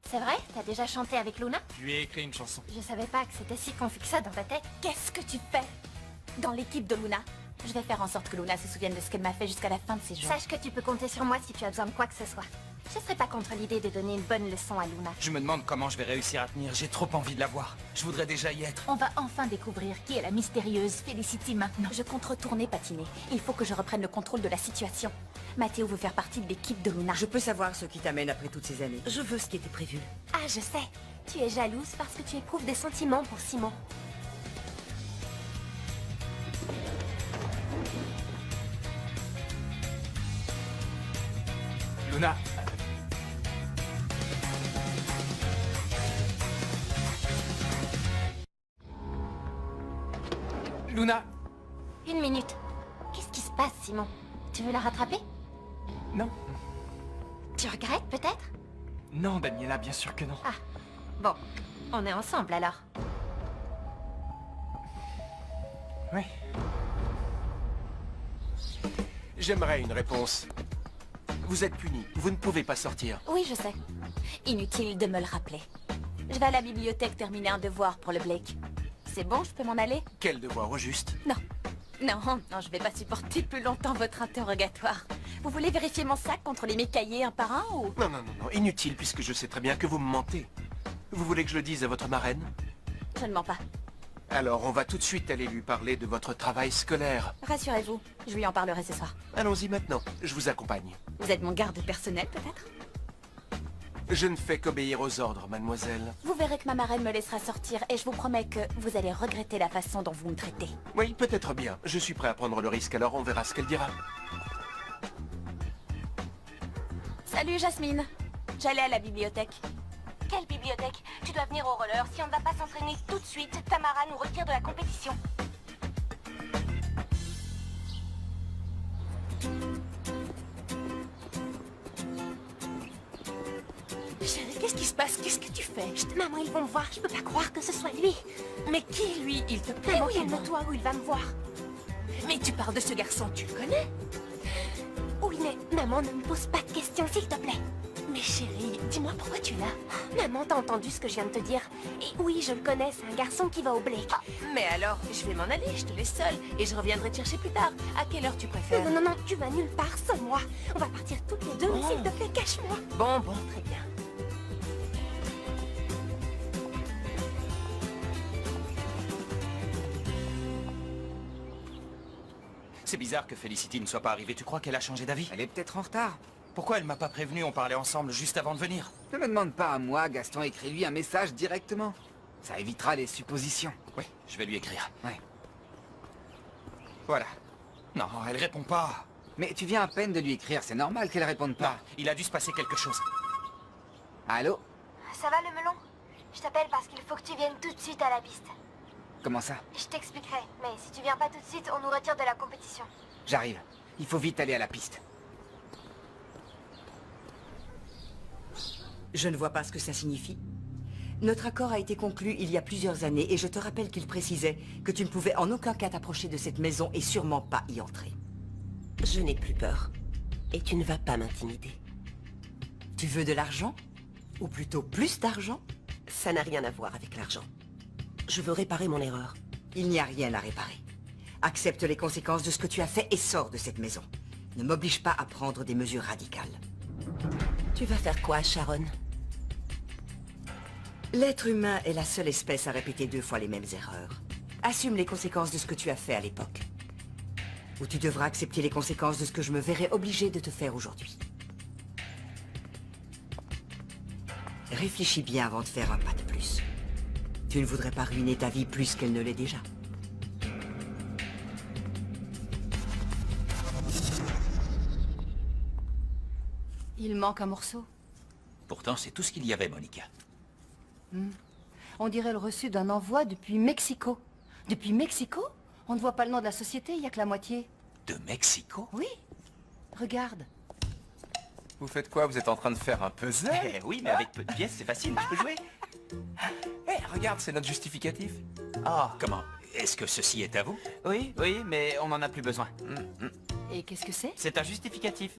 C'est vrai? T'as déjà chanté avec Luna? Je lui ai écrit une chanson. Je savais pas que c'était si confus que ça dans ta tête. Qu'est-ce que tu fais dans l'équipe de Luna? Je vais faire en sorte que Luna se souvienne de ce qu'elle m'a fait jusqu'à la fin de ses jours. Sache que tu peux compter sur moi si tu as besoin de quoi que ce soit. Je serais pas contre l'idée de donner une bonne leçon à Luna. Je me demande comment je vais réussir à tenir. J'ai trop envie de la voir. Je voudrais déjà y être. On va enfin découvrir qui est la mystérieuse Felicity maintenant. Je compte retourner patiner. Il faut que je reprenne le contrôle de la situation. Mathéo veut faire partie de l'équipe de Luna. Je peux savoir ce qui t'amène après toutes ces années. Je veux ce qui était prévu. Ah, je sais. Tu es jalouse parce que tu éprouves des sentiments pour Simon. Luna. Luna. Une minute. Qu'est-ce qui se passe, Simon? Tu veux la rattraper? Non. Tu regrettes, peut-être? Non, Daniela, bien sûr que non. Ah, bon. On est ensemble, alors. Oui. J'aimerais une réponse. Vous êtes puni. Vous ne pouvez pas sortir. Oui, je sais. Inutile de me le rappeler. Je vais à la bibliothèque terminer un devoir pour le Blake. C'est bon, je peux m'en aller? Quel devoir au juste? Non. Non, je vais pas supporter plus longtemps votre interrogatoire. Vous voulez vérifier mon sac, contrôler mes cahiers un par un ou... Non, inutile puisque je sais très bien que vous me mentez. Vous voulez que je le dise à votre marraine? Je ne mens pas. Alors on va tout de suite aller lui parler de votre travail scolaire. Rassurez-vous, je lui en parlerai ce soir. Allons-y maintenant, je vous accompagne. Vous êtes mon garde personnel, peut-être? Je ne fais qu'obéir aux ordres, mademoiselle. Vous verrez que ma marraine me laissera sortir et je vous promets que vous allez regretter la façon dont vous me traitez. Oui, peut-être bien. Je suis prêt à prendre le risque, alors on verra ce qu'elle dira. Salut Jasmine. J'allais à la bibliothèque. Quelle bibliothèque? Tu dois venir au roller. Si on ne va pas s'entraîner tout de suite, Tamara nous retire de la compétition. Chérie, qu'est-ce qui se passe? Qu'est-ce que tu fais? Chut, maman, ils vont me voir. Je peux pas croire que ce soit lui. Mais qui, lui? Il te plaît? Maman, Oui ou non? calme-toi ou il va me voir. Mais tu parles de ce garçon, tu le connais? Oui, mais maman, ne me pose pas de questions, s'il te plaît. Mais chérie, dis-moi pourquoi tu es là? Maman, t'as entendu ce que je viens de te dire? Et oui, je le connais, c'est un garçon qui va au Blake. Mais alors, je vais m'en aller, je te laisse seule. Et je reviendrai te chercher plus tard. À quelle heure tu préfères? Non, tu vas nulle part, sans moi. On va partir toutes les deux, s'il te plaît, cache-moi. Bon, très bien. C'est bizarre que Felicity ne soit pas arrivée. Tu crois qu'elle a changé d'avis? Elle est peut-être en retard. Pourquoi elle m'a pas prévenu? On parlait ensemble juste avant de venir. Ne me demande pas à moi, Gaston, écris-lui un message directement. Ça évitera les suppositions. Oui, je vais lui écrire. Ouais. Voilà. Non, elle répond pas. Mais tu viens à peine de lui écrire, c'est normal qu'elle réponde Non, pas. il a dû se passer quelque chose. Allô? Ça va, le melon? Je t'appelle parce qu'il faut que tu viennes tout de suite à la piste. Comment ça? Je t'expliquerai, mais si tu viens pas tout de suite, on nous retire de la compétition. J'arrive. Il faut vite aller à la piste. Je ne vois pas ce que ça signifie. Notre accord a été conclu il y a plusieurs années et je te rappelle qu'il précisait que tu ne pouvais en aucun cas t'approcher de cette maison et sûrement pas y entrer. Je n'ai plus peur. Et tu ne vas pas m'intimider. Tu veux de l'argent? Ou plutôt plus d'argent? Ça n'a rien à voir avec l'argent. Je veux réparer mon erreur. Il n'y a rien à réparer. Accepte les conséquences de ce que tu as fait et sors de cette maison. Ne m'oblige pas à prendre des mesures radicales. Tu vas faire quoi, Sharon? L'être humain est la seule espèce à répéter 2 fois les mêmes erreurs. Assume les conséquences de ce que tu as fait à l'époque. Ou tu devras accepter les conséquences de ce que je me verrai obligé de te faire aujourd'hui. Réfléchis bien avant de faire un pas de plus. Tu ne voudrais pas ruiner ta vie plus qu'elle ne l'est déjà. Il manque un morceau. Pourtant, c'est tout ce qu'il y avait, Monica. On dirait le reçu d'un envoi depuis Mexico. Depuis Mexico? On ne voit pas le nom de la société, il n'y a que la moitié. De Mexico? Oui. Regarde. Vous faites quoi? Vous êtes en train de faire un puzzle? Oui, mais avec peu de pièces, c'est facile. Je peux jouer? Regarde, c'est notre justificatif. Ah, comment? Est-ce que ceci est à vous? Oui, mais on n'en a plus besoin. Et qu'est-ce que c'est? C'est un justificatif.